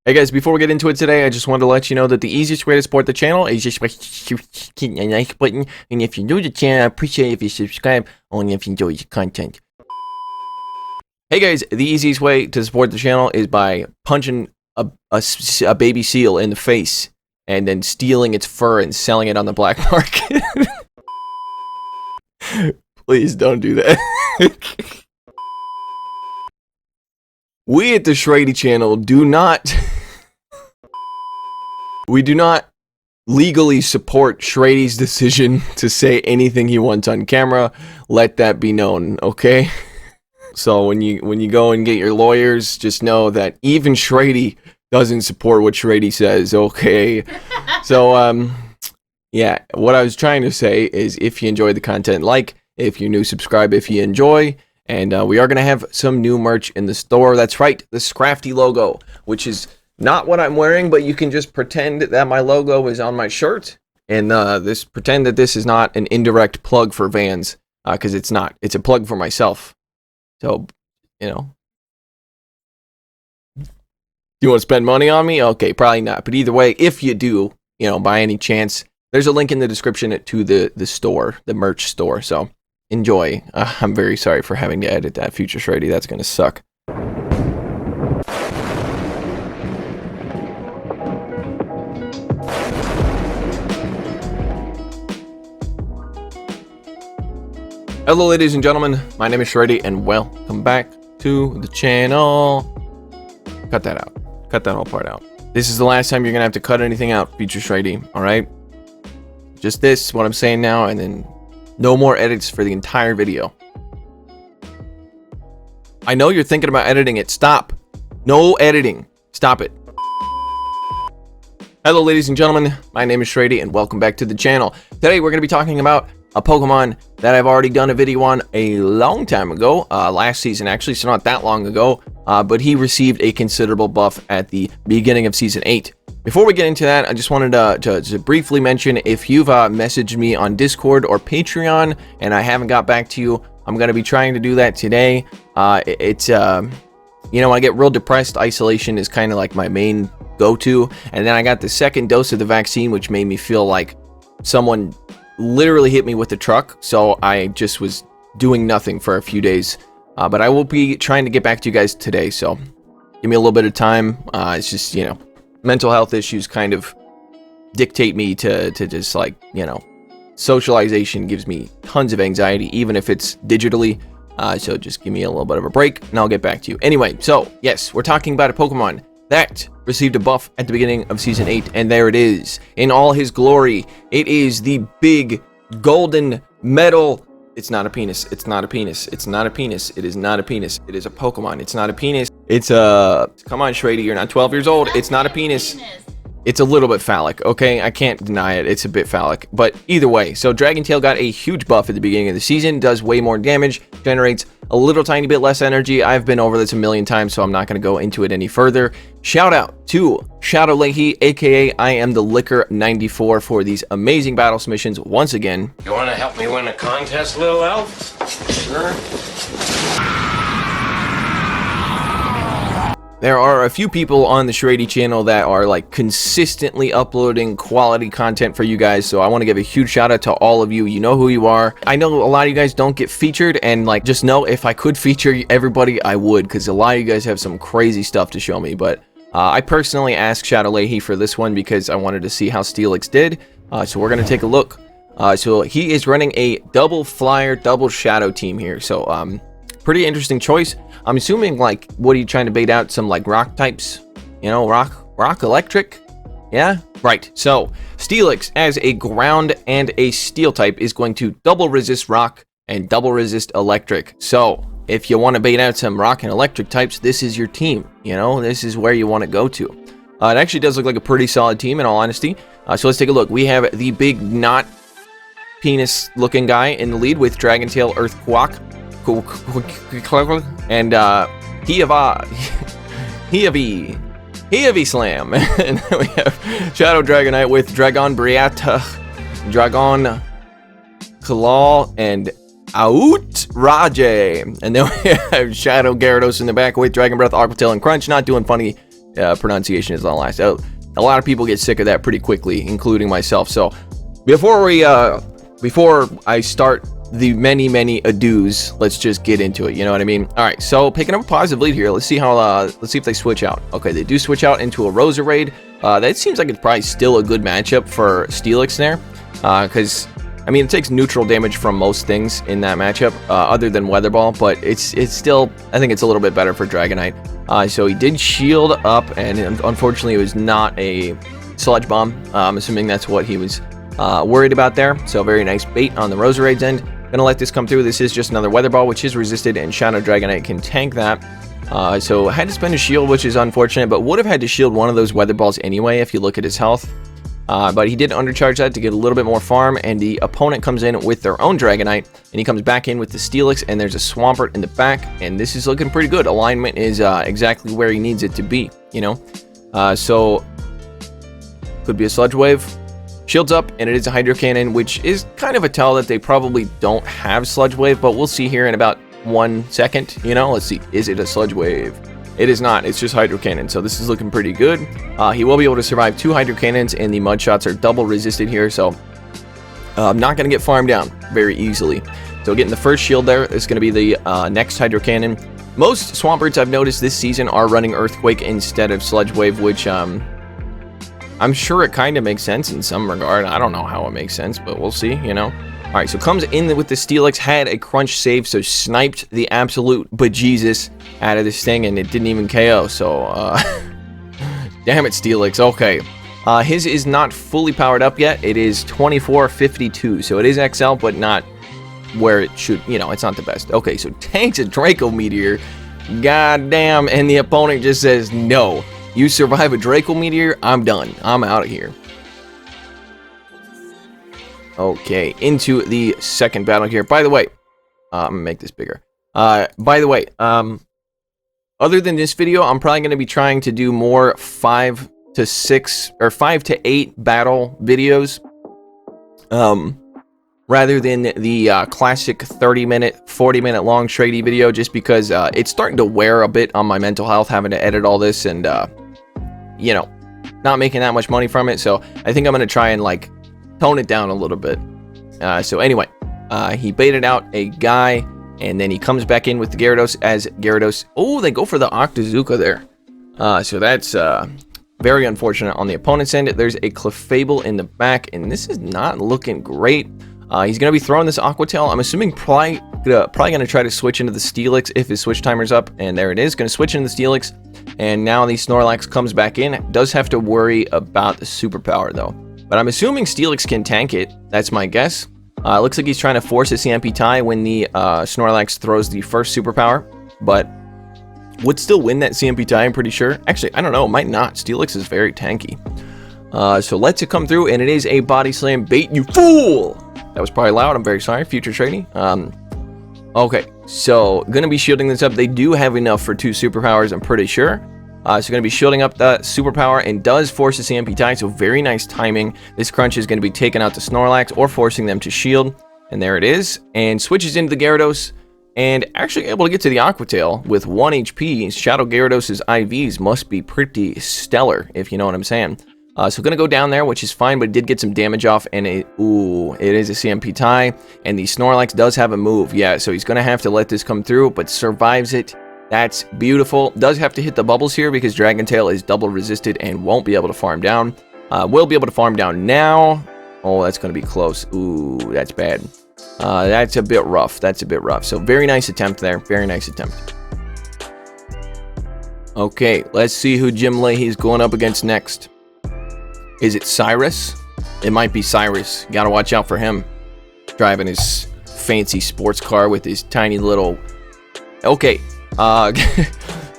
Hey guys, before we get into it today, I just wanted to let you know that the easiest way to support the channel is just by hitting a like button. And if you're new to the channel, I appreciate it if you subscribe, only if you enjoy the content. Hey guys, the easiest way to support the channel is by punching a baby seal in the face and then stealing its fur and selling it on the black market. Please don't do that. We at the Shrady channel do not legally support Shrady's decision to say anything he wants on camera. Let that be known, okay? So when you go and get your lawyers, just know that even Shrady doesn't support what Shrady says, okay? So yeah, what I was trying to say is if you enjoyed the content, like, if you're new, subscribe if you enjoy. And we are going to have some new merch in the store. That's right, the Scrafty logo, which is not what I'm wearing, but you can just pretend that my logo is on my shirt. And pretend that this is not an indirect plug for Vans, because it's not. It's a plug for myself. So, you know. Do you want to spend money on me? Okay, probably not. But either way, if you do, you know, by any chance, there's a link in the description to the store, the merch store. So enjoy. I'm very sorry for having to edit that, future Shrady. That's going to suck. Hello ladies and gentlemen, my name is Shrady and welcome back to the channel. Cut that out. Cut that whole part out. This is the last time you're going to have to cut anything out, future Shrady, alright? Just this, what I'm saying now, and then no more edits for the entire video. I know you're thinking about editing it. Stop. No editing. Stop it. Hello ladies and gentlemen, my name is Shrady and welcome back to the channel. Today we're going to be talking about a Pokemon that I've already done a video on a long time ago, last season actually, so not that long ago, but he received a considerable buff at the beginning of Season 8. Before we get into that, I just wanted to briefly mention, if you've messaged me on Discord or Patreon and I haven't got back to you, I'm going to be trying to do that today. You know, when I get real depressed, isolation is kind of like my main go-to, and then I got the second dose of the vaccine, which made me feel like someone literally hit me with a truck, so I just was doing nothing for a few days. But I will be trying to get back to you guys today, so give me a little bit of time. It's just, you know, mental health issues kind of dictate me to just, like, you know, socialization gives me tons of anxiety, even if it's digitally. So just give me a little bit of a break, and I'll get back to you. Anyway, so, yes, we're talking about a Pokemon that received a buff at the beginning of Season 8, and there it is, in all his glory. It is the big golden metal. It's not a penis. It's not a penis. It's not a penis. It is not a penis. It is a Pokemon. It's not a penis. It's a... Come on, Shrady, you're not 12 years old. It's not a penis. It's a little bit phallic, okay? I can't deny it. It's a bit phallic. But either way, so Dragon Tail got a huge buff at the beginning of the season, does way more damage, generates a little tiny bit less energy. I've been over this a million times, so I'm not going to go into it any further. Shout out to Shadow Lahey, aka I am the Liquor 94, for these amazing battle submissions once again. You want to help me win a contest, little elf? Sure. There are a few people on the Shrady channel that are like consistently uploading quality content for you guys, so I want to give a huge shout out to all of you. You know who you are. I know a lot of you guys don't get featured, and like, just know if I could feature everybody, I would, because a lot of you guys have some crazy stuff to show me. But I personally asked Shadow Lahey for this one because I wanted to see how Steelix did, so we're going to take a look. So he is running a double flyer, double shadow team here, so pretty interesting choice. I'm assuming, like, what are you trying to bait out? Some, like, rock types? You know, rock electric? Yeah? Right. So, Steelix, as a ground and a steel type, is going to double resist rock and double resist electric. So, if you want to bait out some rock and electric types, this is your team. You know, this is where you want to go to. It actually does look like a pretty solid team, in all honesty. So, let's take a look. We have the big, not penis-looking guy in the lead with Dragon Tail Earthquake. And Heavy Slam. And then we have Shadow Dragonite with Dragon Briata, Dragon Claw, and Outrage. And then we have Shadow Gyarados in the back with Dragon Breath, Aqua Tail, and Crunch. Not doing funny pronunciation is on last. A lot of people get sick of that pretty quickly, including myself. So before I start the many adieus, let's just get into it. You know what I mean? All right. So picking up a positive lead here. Let's see if they switch out. Okay, they do switch out into a Roserade. That seems like it's probably still a good matchup for Steelix there, because I mean, it takes neutral damage from most things in that matchup, other than Weather Ball, but it's still, I think it's a little bit better for Dragonite. So he did shield up, and unfortunately it was not a Sludge Bomb. I'm assuming that's what he was worried about there. So very nice bait on the Roserade's end. Gonna let this come through. This is just another Weather Ball, which is resisted, and Shadow Dragonite can tank that. So I had to spend a shield, which is unfortunate, but would have had to shield one of those Weather Balls anyway if you look at his health. But he did undercharge that to get a little bit more farm, and the opponent comes in with their own Dragonite, and he comes back in with the Steelix, and there's a Swampert in the back, and this is looking pretty good. Alignment is exactly where he needs it to be, you know? So could be a Sludge Wave. Shields up, and it is a Hydro Cannon, which is kind of a tell that they probably don't have Sludge Wave, but we'll see here in about 1 second, you know? Let's see, is it a Sludge Wave? It is not, it's just Hydro Cannon, so this is looking pretty good. He will be able to survive 2 Hydro Cannons, and the Mud Shots are double resisted here, so not going to get farmed down very easily. So getting the first shield there is going to be the next Hydro Cannon. Most Swamperts I've noticed this season are running Earthquake instead of Sludge Wave, which I'm sure it kind of makes sense in some regard. I don't know how it makes sense, but we'll see, you know. All right, so comes in with the Steelix, had a crunch save, so sniped the absolute bejesus out of this thing, and it didn't even KO, so damn it, Steelix. Okay, his is not fully powered up yet. It is 2452, so it is XL, but not where it should, you know, it's not the best. Okay, so tanks a Draco Meteor, goddamn, and the opponent just says, no, you survive a Draco Meteor, I'm done, I'm out of here. Okay, into the second battle here. By the way, I'm gonna make this bigger. By the way, other than this video, I'm probably gonna be trying to do more 5 to 6 or 5 to 8 battle videos, rather than the classic 30-minute, 40-minute long Shradee video, just because it's starting to wear a bit on my mental health having to edit all this, and you know, not making that much money from it. So I think I'm gonna try and like tone it down a little bit. So anyway, he baited out a guy, and then he comes back in with the Gyarados as Gyarados. Oh, they go for the Octazooka there. So that's very unfortunate on the opponent's end. There's a Clefable in the back, and this is not looking great. He's going to be throwing this Aqua Tail. I'm assuming probably going to try to switch into the Steelix if his switch timer's up, and there it is. Going to switch into the Steelix, and now the Snorlax comes back in. Does have to worry about the superpower, though. But I'm assuming Steelix can tank it. That's my guess. Looks like he's trying to force a CMP tie when the Snorlax throws the first superpower, but would still win that CMP tie, I'm pretty sure. Actually, I don't know. Might not. Steelix is very tanky. So lets it come through, and it is a Body Slam bait, you fool! That was probably loud. I'm very sorry. Future Shradee. Okay, so going to be shielding this up. They do have enough for 2 superpowers, I'm pretty sure. So going to be shielding up the superpower, and does force a CMP tie, so very nice timing. This crunch is going to be taken out to Snorlax or forcing them to shield, and there it is. And switches into the Gyarados, and actually able to get to the Aqua Tail with 1 HP. Shadow Gyarados' IVs must be pretty stellar, if you know what I'm saying. So going to go down there, which is fine, but it did get some damage off, and it is a CMP tie, and the Snorlax does have a move. Yeah, so he's going to have to let this come through, but survives it. That's beautiful. Does have to hit the bubbles here because Dragon Tail is double resisted and won't be able to farm down. Will be able to farm down now. Oh, that's going to be close. Ooh, that's bad. That's a bit rough. That's a bit rough. So very nice attempt there. Very nice attempt. Okay, let's see who Jim Lahey's going up against next. Is it Cyrus? It might be Cyrus. Gotta watch out for him. Driving his fancy sports car with his tiny little... Okay.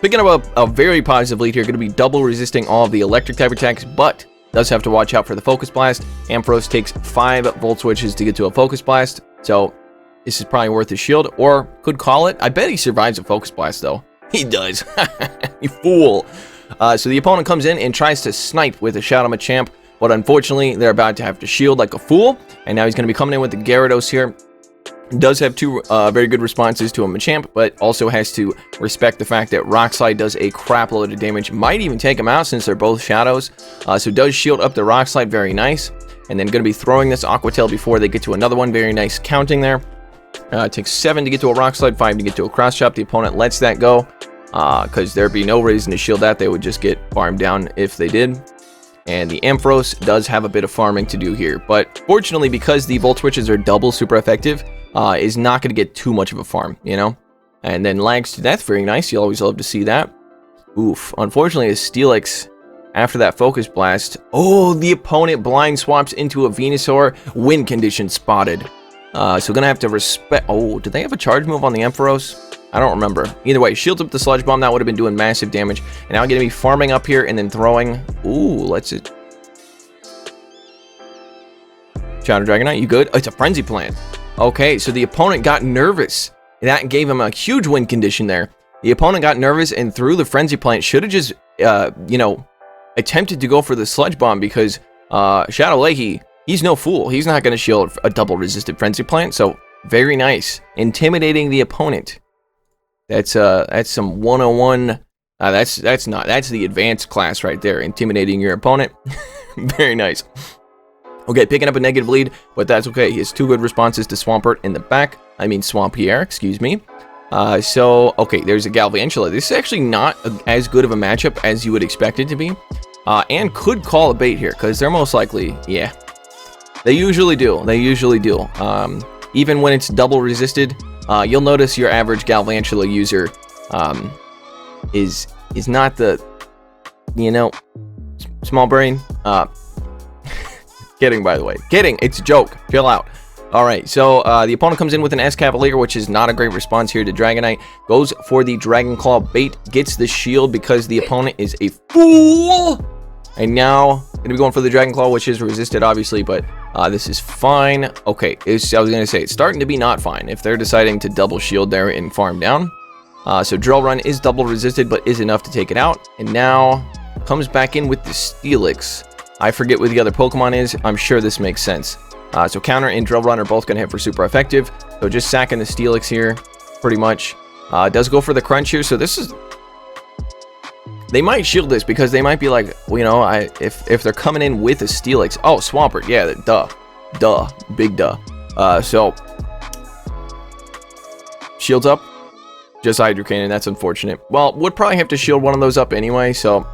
Picking up a very positive lead here. Going to be double resisting all of the electric type attacks, but does have to watch out for the Focus Blast. Ampharos takes 5 Volt Switches to get to a Focus Blast, so this is probably worth his shield, or could call it. I bet he survives a Focus Blast, though. He does. You fool. So the opponent comes in and tries to snipe with a Shadow Machamp, but unfortunately, they're about to have to shield like a fool, and now he's going to be coming in with the Gyarados here. Does have two very good responses to a Machamp, but also has to respect the fact that Rock Slide does a crap load of damage. Might even take him out since they're both Shadows. So does shield up the Rock Slide, very nice. And then going to be throwing this Aqua Tail before they get to another one. Very nice counting there. It takes 7 to get to a Rock Slide, 5 to get to a Cross Chop. The opponent lets that go because there'd be no reason to shield that. They would just get farmed down if they did. And the Ampharos does have a bit of farming to do here. But fortunately, because the Volt Switches are double super effective, is not going to get too much of a farm, you know? And then Lags to Death, very nice. You always love to see that. Oof. Unfortunately, a Steelix, after that Focus Blast, oh, the opponent blind swaps into a Venusaur. Win condition spotted. So gonna have to respect... Oh, did they have a charge move on the Ampharos? I don't remember. Either way, shields up the Sludge Bomb. That would have been doing massive damage. And now I'm gonna be farming up here and then throwing... Ooh, let's... Shadow Dragonite, you good? Oh, it's a Frenzy Plant. Okay, so the opponent got nervous. That gave him a huge win condition there. The opponent got nervous and threw the Frenzy Plant. Should have just, you know, attempted to go for the Sludge Bomb because Shadow Lahey, he's no fool. He's not going to shield a double resisted Frenzy Plant. So, very nice. Intimidating the opponent. That's some 101. That's the advanced class right there. Intimidating your opponent. Very nice. Okay, picking up a negative lead, but that's okay. He has 2 good responses to Swampert in the back. I mean, Swampierre, excuse me. So, okay, there's a Galvantula. This is actually not as good of a matchup as you would expect it to be. And could call a bait here, because they're most likely, yeah. They usually do. They usually do. Even when it's double resisted, you'll notice your average Galvantula user is not the, you know, small brain. Kidding, by the way. Kidding. It's a joke. Chill out. Alright, so the opponent comes in with an Escavalier, which is not a great response here to Dragonite. Goes for the Dragon Claw bait. Gets the shield because the opponent is a fool. And now, going to be going for the Dragon Claw, which is resisted, obviously, but this is fine. Okay, I was going to say, it's starting to be not fine if they're deciding to double shield there and farm down. So Drill Run is double resisted, but is enough to take it out. And now, comes back in with the Steelix. I forget what the other Pokemon is. I'm sure this makes sense. So Counter and Drill Run are both going to hit for super effective. So just sacking the Steelix here, pretty much. Does go for the Crunch here. So this is... They might shield this because they might be like, you know, if they're coming in with a Steelix. Oh, Swampert. Yeah, duh. Duh. Big duh. So... Shields up. Just Hydro Cannon. That's unfortunate. Well, would probably have to shield one of those up anyway, so...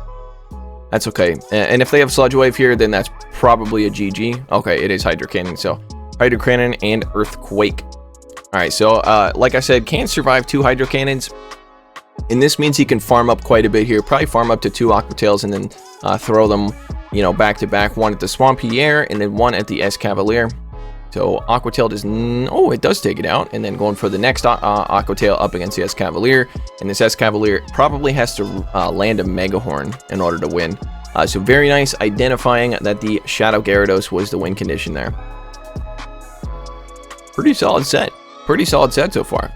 That's okay. And if they have Sludge Wave here, then that's probably a GG. Okay, it is Hydro Cannon. So, Hydro Cannon and Earthquake. Alright, so, like I said, can't survive 2 Hydro Cannons. And this means he can farm up quite a bit here. Probably farm up to 2 Aqua Tails and then throw them, you know, back to back. One at the Swampierre and then one at the Escavalier. So, Aqua Tail does... Oh, it does take it out. And then going for the next Aqua Tail up against the Escavalier. And this Escavalier probably has to land a Mega Horn in order to win. So, very nice identifying that the Shadow Gyarados was the win condition there. Pretty solid set. Pretty solid set so far.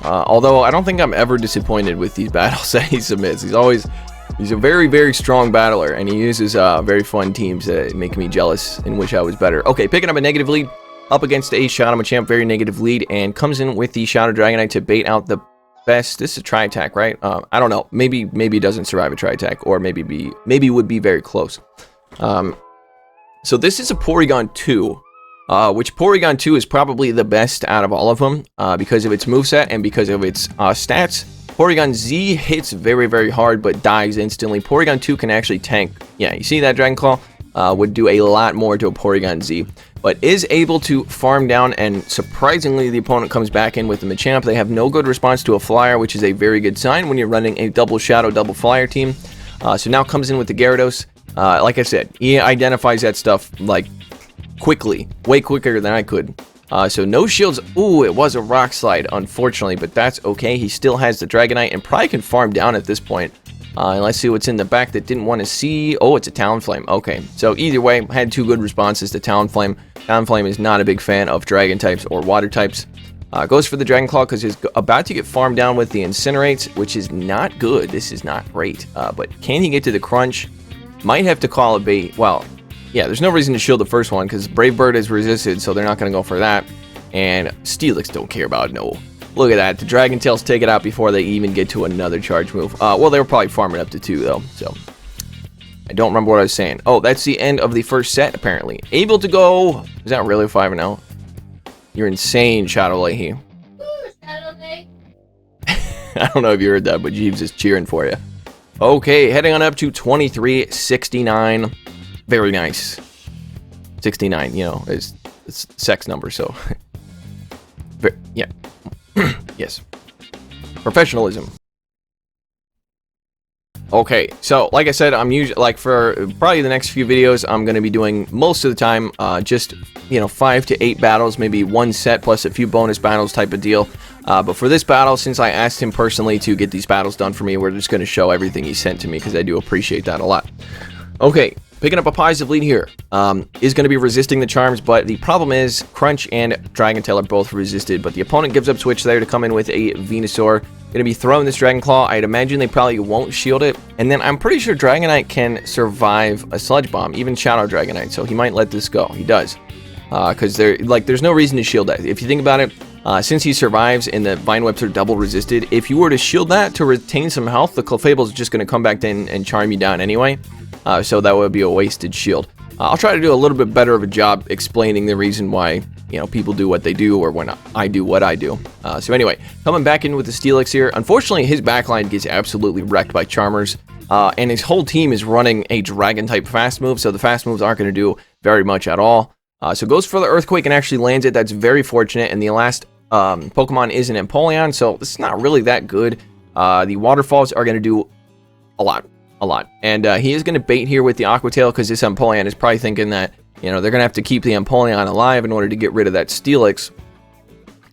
Although, I don't think I'm ever disappointed with these battles that he submits. He's a very, very strong battler, and he uses very fun teams that make me jealous and wish I was better. Okay, picking up a negative lead up against a Shadow Machamp, very negative lead, and comes in with the Shadow Dragonite to bait out the best. This is a Tri-Attack, right? I don't know. Maybe it doesn't survive a Tri-Attack, or maybe would be very close. So this is a Porygon 2, which Porygon 2 is probably the best out of all of them because of its moveset and because of its stats. Porygon Z hits very, very hard, but dies instantly. Porygon 2 can actually tank. Yeah, you see that Dragon Claw would do a lot more to a Porygon Z, but is able to farm down, and surprisingly, the opponent comes back in with the Machamp. They have no good response to a Flyer, which is a very good sign when you're running a double Shadow, double Flyer team. So now comes in with the Gyarados. Like I said, he identifies that stuff, like, quickly. Way quicker than I could. So no shields. Ooh, it was a Rock Slide, unfortunately, but that's okay. He still has the Dragonite and probably can farm down at this point. And let's see what's in the back that didn't want to see. Oh, it's a Talonflame. Okay, so either way, had 2 good responses to Talonflame. Talonflame is not a big fan of Dragon types or Water types. Goes for the Dragon Claw because he's about to get farmed down with the Incinerates, which is not good. This is not great. But can he get to the Crunch? Might have to call a bait. Well, yeah, there's no reason to shield the first one because Brave Bird is resisted, so they're not going to go for that. And Steelix don't care about it, no. Look at that. The Dragon Tails take it out before they even get to another charge move. Well, they were probably farming up to 2, though. So, I don't remember what I was saying. Oh, that's the end of the first set, apparently. Able to go... Is that really 5-0? You're insane, Shadow Lahey. Ooh, Shadow Lahey. I don't know if you heard that, but Jeeves is cheering for you. Okay, heading on up to 2369. Very nice. 69, you know, it's sex number, so... yeah. Yes. Professionalism. Okay, so like I said, I'm usually like for probably the next few videos, I'm going to be doing most of the time just, you know, 5 to 8 battles, maybe one set plus a few bonus battles type of deal. But for this battle, since I asked him personally to get these battles done for me, we're just going to show everything he sent to me because I do appreciate that a lot. Okay, picking up a positive lead here. Is going to be resisting the charms, but the problem is Crunch and Dragon Tail are both resisted, but the opponent gives up switch there to come in with a Venusaur. Going to be throwing this Dragon Claw. I'd imagine they probably won't shield it, and then I'm pretty sure Dragonite can survive a Sludge Bomb, even Shadow Dragonite, so he might let this go. He does, because there's no reason to shield that. If you think about it, since he survives and the Vine Whips are double resisted, if you were to shield that to retain some health, the Clefable is just going to come back in and charm you down anyway. So that would be a wasted shield. I'll try to do a little bit better of a job explaining the reason why, you know, people do what they do or when I do what I do. So anyway, coming back in with the Steelix here. Unfortunately, his backline gets absolutely wrecked by Charmers. And his whole team is running a Dragon-type fast move, so the fast moves aren't going to do very much at all. So goes for the Earthquake and actually lands it. That's very fortunate. And the last Pokemon is an Empoleon, so it's not really that good. The Waterfalls are going to do a lot. And he is going to bait here with the Aqua Tail because this Empoleon is probably thinking that, you know, they're going to have to keep the Empoleon alive in order to get rid of that Steelix.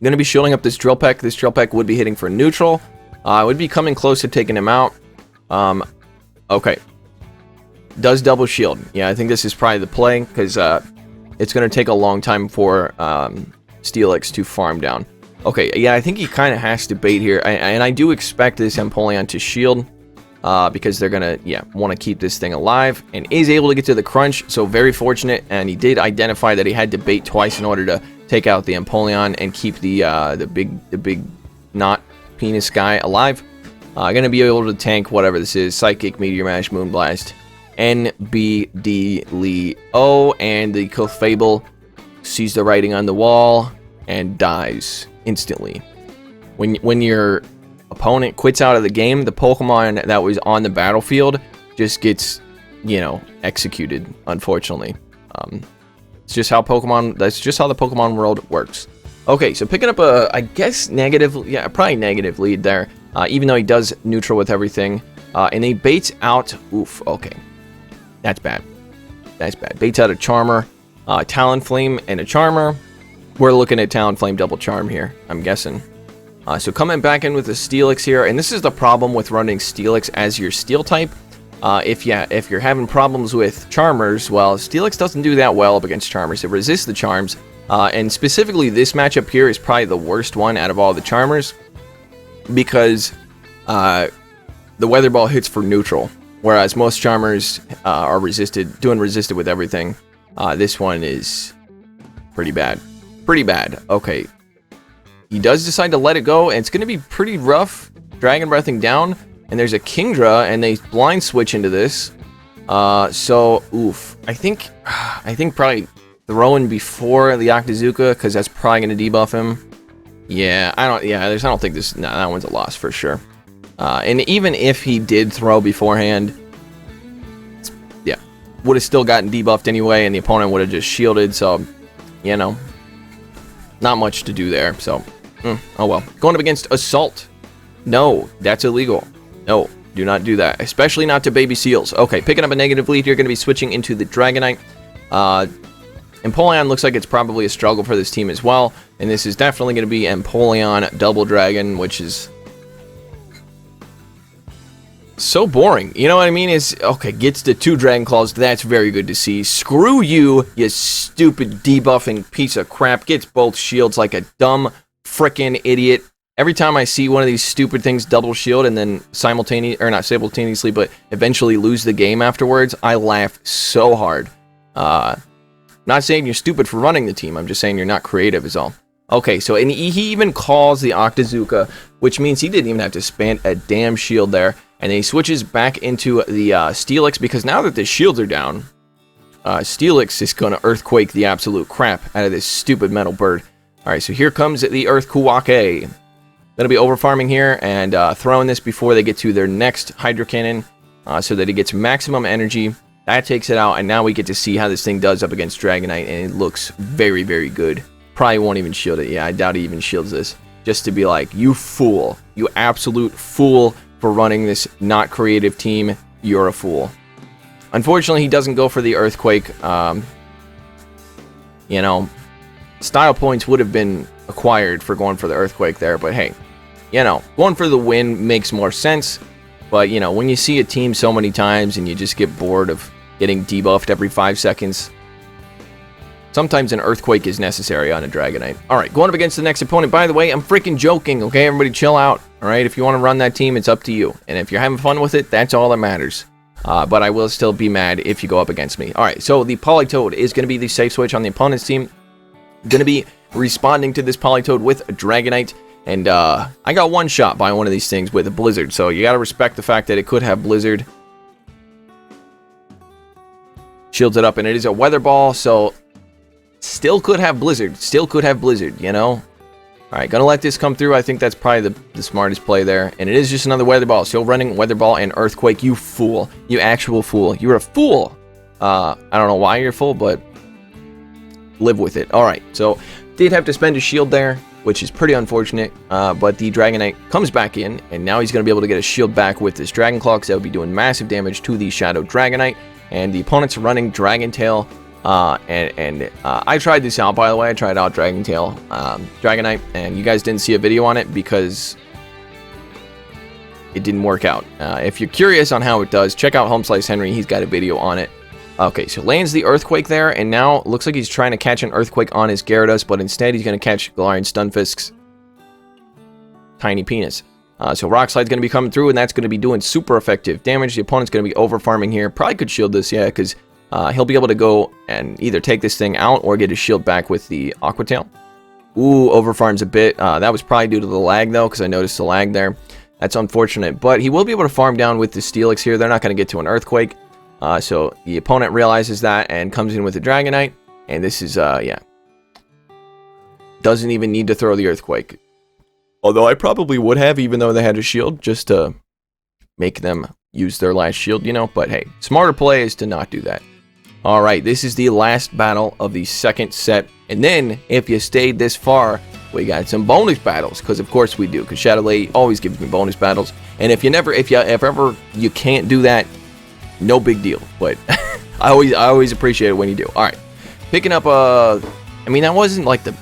Going to be shielding up this Drill Peck. This Drill Peck would be hitting for neutral. Would be coming close to taking him out. Okay. Does double shield. Yeah, I think this is probably the play because it's going to take a long time for Steelix to farm down. Okay, yeah, I think he kind of has to bait here. And I do expect this Empoleon to shield. Because they're gonna, want to keep this thing alive, and is able to get to the Crunch, so very fortunate, and he did identify that he had to bait twice in order to take out the Empoleon and keep the big not penis guy alive. Gonna be able to tank whatever this is, Psychic, Meteor Mash, Moonblast, NBD Leo, and the Clefable sees the writing on the wall and dies instantly. When you're opponent quits out of the game, the Pokemon that was on the battlefield just gets, you know, executed, unfortunately. It's just how that's just how the Pokemon world works. Okay, so picking up a, I guess, probably negative lead there, even though he does neutral with everything. And he baits out, okay. That's bad. Baits out a Charmer, Talonflame, and a Charmer. We're looking at Talonflame double charm here, I'm guessing. So coming back in with the Steelix here, and this is the problem with running Steelix as your Steel type. If you're having problems with Charmers, well, Steelix doesn't do that well up against Charmers. It resists the Charms, and specifically this matchup here is probably the worst one out of all the Charmers, because the Weather Ball hits for neutral, whereas most Charmers are doing resisted with everything. This one is pretty bad. Okay. He does decide to let it go, and it's going to be pretty rough Dragon Breathing down, and there's a Kingdra, and they blind switch into this. So, I think probably throwing before the Octazooka, because that's probably going to debuff him. Yeah, I don't think this, no, that one's a loss for sure. And even if he did throw beforehand, would have still gotten debuffed anyway, and the opponent would have just shielded, so, you know, not much to do there, so... oh well. Going up against Assault. No, that's illegal. No, do not do that. Especially not to Baby Seals. Okay, picking up a negative lead. You're going to be switching into the Dragonite. Empoleon looks like it's probably a struggle for this team as well. And this is definitely going to be Empoleon Double Dragon, which is so boring. You know what I mean? Okay, gets the 2 Dragon Claws. That's very good to see. Screw you, you stupid debuffing piece of crap. Gets both shields like a dumb frickin' idiot. Every time I see one of these stupid things double shield and then not simultaneously, but eventually lose the game afterwards, I laugh so hard. Not saying you're stupid for running the team, I'm just saying you're not creative is all. Okay, so and he even calls the Octazooka, which means he didn't even have to spend a damn shield there. And then he switches back into the Steelix, because now that the shields are down, Steelix is going to Earthquake the absolute crap out of this stupid metal bird. Alright, so here comes the Earthquake. Going to be overfarming here and throwing this before they get to their next Hydro Cannon, so that it gets maximum energy. That takes it out, and now we get to see how this thing does up against Dragonite, and it looks very, very good. Probably won't even shield it. Yeah, I doubt he even shields this. Just to be like, you fool. You absolute fool for running this not creative team. You're a fool. Unfortunately, he doesn't go for the Earthquake. You know, style points would have been acquired for going for the Earthquake there, but hey, you know, going for the win makes more sense. But, you know, when you see a team so many times and you just get bored of getting debuffed every 5 seconds, sometimes an Earthquake is necessary on a Dragonite. Alright, going up against the next opponent. By the way, I'm freaking joking, okay? Everybody chill out. Alright, if you want to run that team, it's up to you. And if you're having fun with it, that's all that matters. But I will still be mad if you go up against me. Alright, so the Politoed is going to be the safe switch on the opponent's team. Going to be responding to this Politoed with a Dragonite. And I got one shot by one of these things with a Blizzard. So you got to respect the fact that it could have Blizzard. Shields it up, and it is a Weather Ball, so still could have Blizzard. Still could have Blizzard, you know? Alright, gonna let this come through. I think that's probably the smartest play there. And it is just another Weather Ball. Still running Weather Ball and Earthquake. You fool. You actual fool. You're a fool. I don't know why you're a fool, but live with it. Alright, so did have to spend a shield there, which is pretty unfortunate. But the Dragonite comes back in, and now he's gonna be able to get a shield back with this Dragon Claw, because that would be doing massive damage to the Shadow Dragonite. And the opponent's running Dragon Tail. I tried this out, by the way. I tried out Dragon Tail Dragonite, and you guys didn't see a video on it because it didn't work out. If you're curious on how it does, check out Home Slice Henry. He's got a video on it. Okay, so lands the Earthquake there, and now looks like he's trying to catch an Earthquake on his Gyarados, but instead he's going to catch Galarian Stunfisk's tiny penis. So Rock Slide's going to be coming through, and that's going to be doing super effective damage. The opponent's going to be over farming here. Probably could shield this, yeah, because he'll be able to go and either take this thing out or get his shield back with the Aqua Tail. Ooh, over farms a bit. That was probably due to the lag, though, because I noticed the lag there. That's unfortunate, but he will be able to farm down with the Steelix here. They're not going to get to an Earthquake. So the opponent realizes that and comes in with the Dragonite, and this is, yeah. Doesn't even need to throw the Earthquake. Although I probably would have, even though they had a shield, just to make them use their last shield, you know. But hey, smarter play is to not do that. Alright, this is the last battle of the second set. And then, if you stayed this far, we got some bonus battles. Because of course we do, because Shadow Lahey always gives me bonus battles. And if ever you can't do that, no big deal. But I always appreciate it when you do. Alright, picking up I mean, that wasn't like the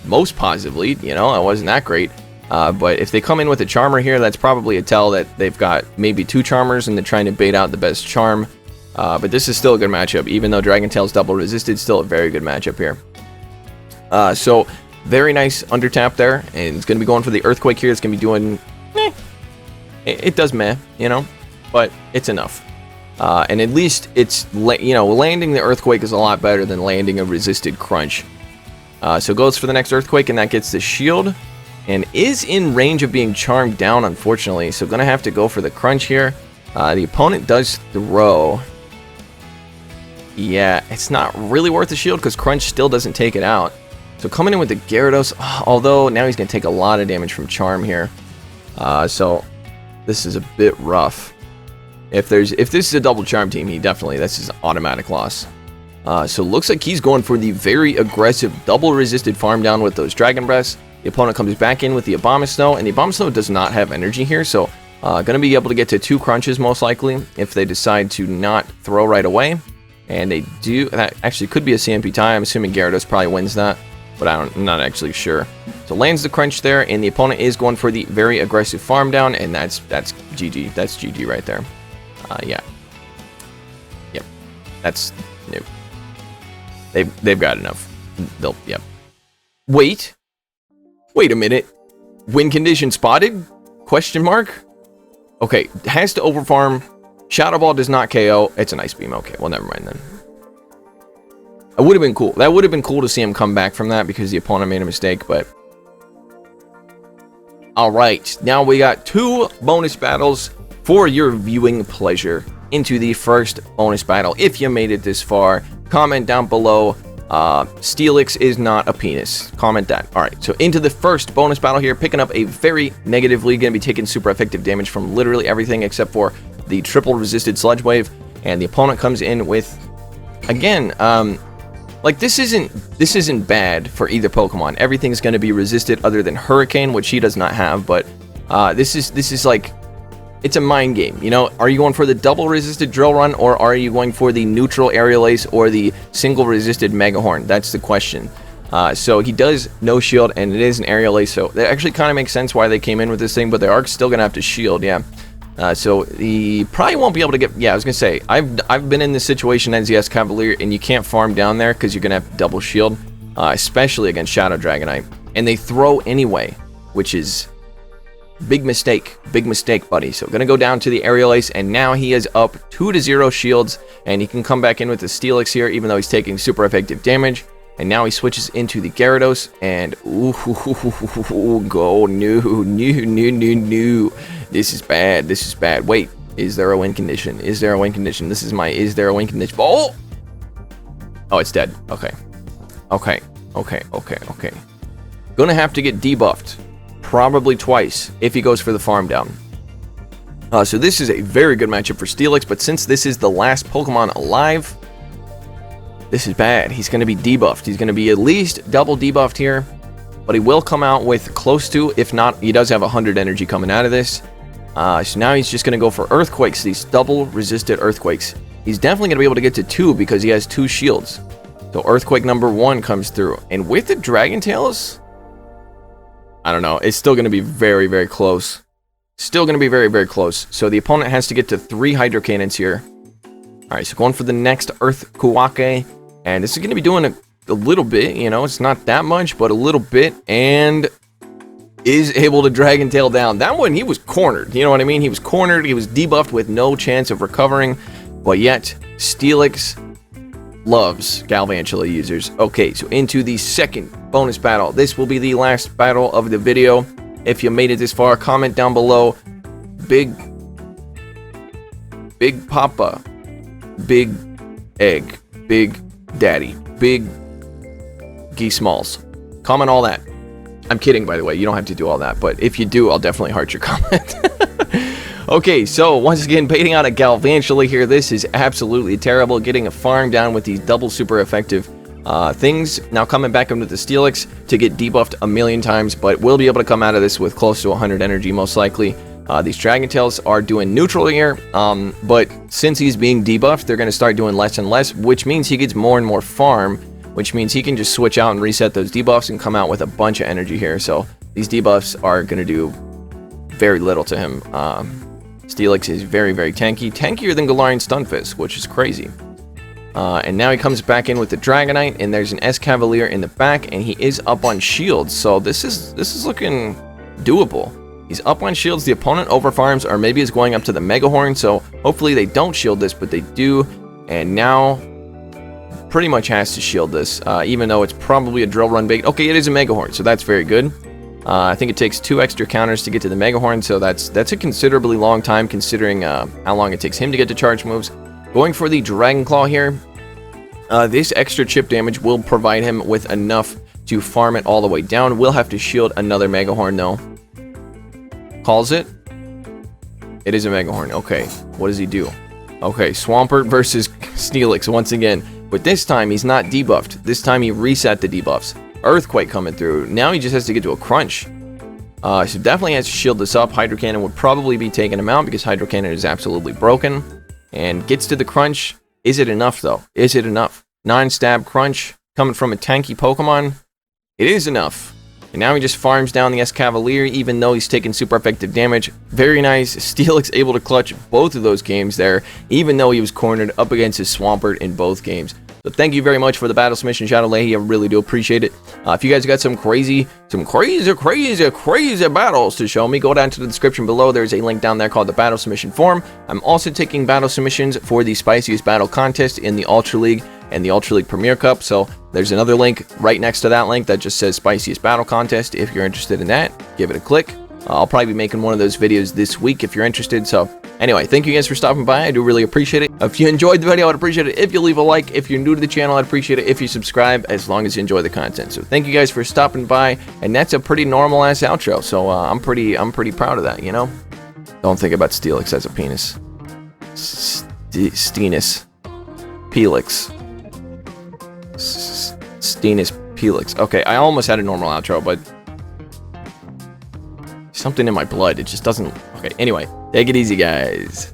most positive lead, you know, it wasn't that great. But if they come in with a Charmer here, that's probably a tell that they've got maybe 2 Charmers and they're trying to bait out the best Charm. But this is still a good matchup, even though Dragon Tail's double resisted, still a very good matchup here. So, very nice undertap there, and it's going to be going for the Earthquake here. It's going to be doing, it does meh, you know, but it's enough. And at least it's, you know, landing the Earthquake is a lot better than landing a resisted Crunch. So goes for the next Earthquake, and that gets the shield, and is in range of being charmed down, unfortunately. So gonna have to go for the Crunch here. The opponent does throw. Yeah, it's not really worth the shield because Crunch still doesn't take it out. So coming in with the Gyarados, although now he's gonna take a lot of damage from Charm here. So this is a bit rough. If this is a double Charm team, this is an automatic loss. So looks like he's going for the very aggressive double resisted farm down with those Dragon Breaths. The opponent comes back in with the Abomasnow, and the Abomasnow does not have energy here, so going to be able to get to 2 Crunches most likely if they decide to not throw right away. And they do. That actually could be a CMP tie. I'm assuming Gyarados probably wins that, but I'm not actually sure. So lands the Crunch there, and the opponent is going for the very aggressive farm down, and that's GG. That's GG right there. Yeah. Yep. That's new. They've got enough. Yep. Wait a minute. Win condition spotted? Question mark? Okay, has to overfarm. Shadow Ball does not KO. It's an Ice Beam. Okay, well, never mind then. It would have been cool. That would have been cool to see him come back from that because the opponent made a mistake, but... Alright, now we got 2 bonus battles for your viewing pleasure. Into the first bonus battle. If you made it this far, comment down below, Steelix is not a penis. Comment that. Alright, so into the first bonus battle here, picking up a very negative lead, going to be taking super effective damage from literally everything except for the triple resisted Sludge Wave, and the opponent comes in with, again, like, this isn't bad for either Pokemon. Everything's going to be resisted other than Hurricane, which he does not have, but this is like, it's a mind game, you know? Are you going for the double resisted Drill Run, or are you going for the neutral Aerial Ace or the single resisted Mega Horn? That's the question. So he does no shield, and it is an Aerial Ace, so that actually kind of makes sense why they came in with this thing, but they are still going to have to shield, yeah. So he probably won't be able to get... Yeah, I was going to say, I've been in this situation as the Escavalier, and you can't farm down there because you're going to have double shield, especially against Shadow Dragonite. And they throw anyway, which is big mistake, buddy. So going to go down to the Aerial Ace, and now he is up 2-0 shields, and he can come back in with the Steelix here, even though he's taking super effective damage. And now he switches into the Gyarados, and go, no. This is bad. Wait, is there a win condition? This is my, is there a win condition? Oh, it's dead. Okay. Gonna have to get debuffed, probably twice, if he goes for the farm down. So this is a very good matchup for Steelix, but since this is the last Pokemon alive, this is bad. He's going to be debuffed. He's going to be at least double debuffed here, but he will come out with close to, if not, he does have 100 energy coming out of this. So now he's just going to go for Earthquakes, these double resisted Earthquakes. He's definitely going to be able to get to 2 because he has 2 shields. So Earthquake number 1 comes through. And with the Dragon Tails, I don't know. It's still going to be very, very close. Still going to be very, very close. So the opponent has to get to 3 Hydro Cannons here. Alright, so going for the next Earth Kuwake. And this is going to be doing a little bit, you know, it's not that much, but a little bit, and is able to Dragon Tail down. That one, he was cornered, you know what I mean? He was cornered, he was debuffed with no chance of recovering, but yet, Steelix loves Galvantula users. Okay, so into the second bonus battle. This will be the last battle of the video. If you made it this far, comment down below. Big Papa, Big Egg, Big Daddy, Big Geesmalls. Comment all that. I'm kidding, by the way. You don't have to do all that, but if you do, I'll definitely heart your comment. Okay, so once again, baiting out a Galvantula here. This is absolutely terrible. Getting a farm down with these double super effective things. Now coming back into the Steelix to get debuffed a million times, but we'll be able to come out of this with close to 100 energy, most likely. These Dragon Tails are doing neutral here, but since he's being debuffed, they're going to start doing less and less, which means he gets more and more farm, which means he can just switch out and reset those debuffs and come out with a bunch of energy here. So these debuffs are going to do very little to him. Steelix is very, very tanky. Tankier than Galarian Stunfisk, which is crazy. And now he comes back in with the Dragonite, and there's an Escavalier in the back, and he is up on shields. So this is looking doable. He's up on shields, the opponent overfarms, or maybe is going up to the Mega Horn, so hopefully they don't shield this, but they do, and now pretty much has to shield this, even though it's probably a Drill Run bait. Okay, it is a Mega Horn, so that's very good. I think it takes 2 extra counters to get to the Mega Horn, so that's a considerably long time considering how long it takes him to get to charge moves. Going for the Dragon Claw here, this extra chip damage will provide him with enough to farm it all the way down. We'll have to shield another Mega Horn though. Calls it. It is a Mega Horn. Okay, what does he do? Okay, Swampert versus Steelix once again. But this time, he's not debuffed. This time, he reset the debuffs. Earthquake coming through. Now he just has to get to a Crunch. So definitely has to shield this up. Hydro Cannon would probably be taking him out because Hydro Cannon is absolutely broken. And gets to the Crunch. Is it enough, though? Is it enough? 9-stab Crunch coming from a tanky Pokemon. It is enough. And now he just farms down the Escavalier, even though he's taking super effective damage. Very nice. Steelix able to clutch both of those games there, even though he was cornered up against his Swampert in both games. So thank you very much for the battle submission, Shadow Lahey. I really do appreciate it. If you guys got some crazy battles to show me, go down to the description below. There's a link down there called the battle submission forum. I'm also taking battle submissions for the spiciest battle contest in the Ultra League. and the Ultra League Premier Cup. So there's another link right next to that link that just says Spiciest Battle Contest. If you're interested in that, give it a click. I'll probably be making one of those videos this week if you're interested. So anyway, thank you guys for stopping by. I do really appreciate it. If you enjoyed the video, I'd appreciate it if you leave a like. If you're new to the channel, I'd appreciate it if you subscribe, as long as you enjoy the content. So thank you guys for stopping by, and that's a pretty normal ass outro. So I'm pretty proud of that, you know. Don't think about Steelix as a penis. Steenus. Peelix. Steenus Peelix. Okay, I almost had a normal outro, but something in my blood, it just doesn't. Okay, anyway, take it easy, guys.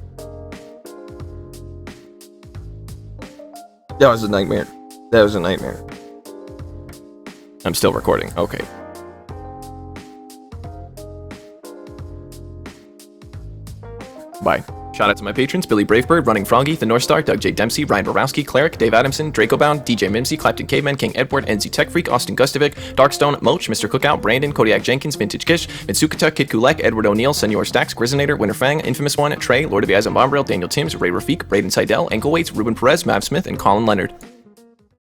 That was a nightmare. That was a nightmare. I'm still recording. Okay. Bye. Shout out to my patrons: Billy Bravebird, Running Froggy, The North Star, Doug J. Dempsey, Ryan Borowski, Cleric, Dave Adamson, Dracobound, DJ Mimsy, Clapton Caveman, King Edward, NZ Tech Freak, Austin Gustovic, Darkstone, Moach, Mr. Cookout, Brandon, Kodiak Jenkins, Vintage Kish, Mitsukata, Kid Kulek, Edward O'Neill, Senor Stacks, Grizzinator, Winterfang, Infamous One, Trey, Lord of the Eyes on Bombril, Daniel Timms, Ray Rafik, Braden Seidel, Ankle Weights, Ruben Perez, Mav Smith, and Colin Leonard.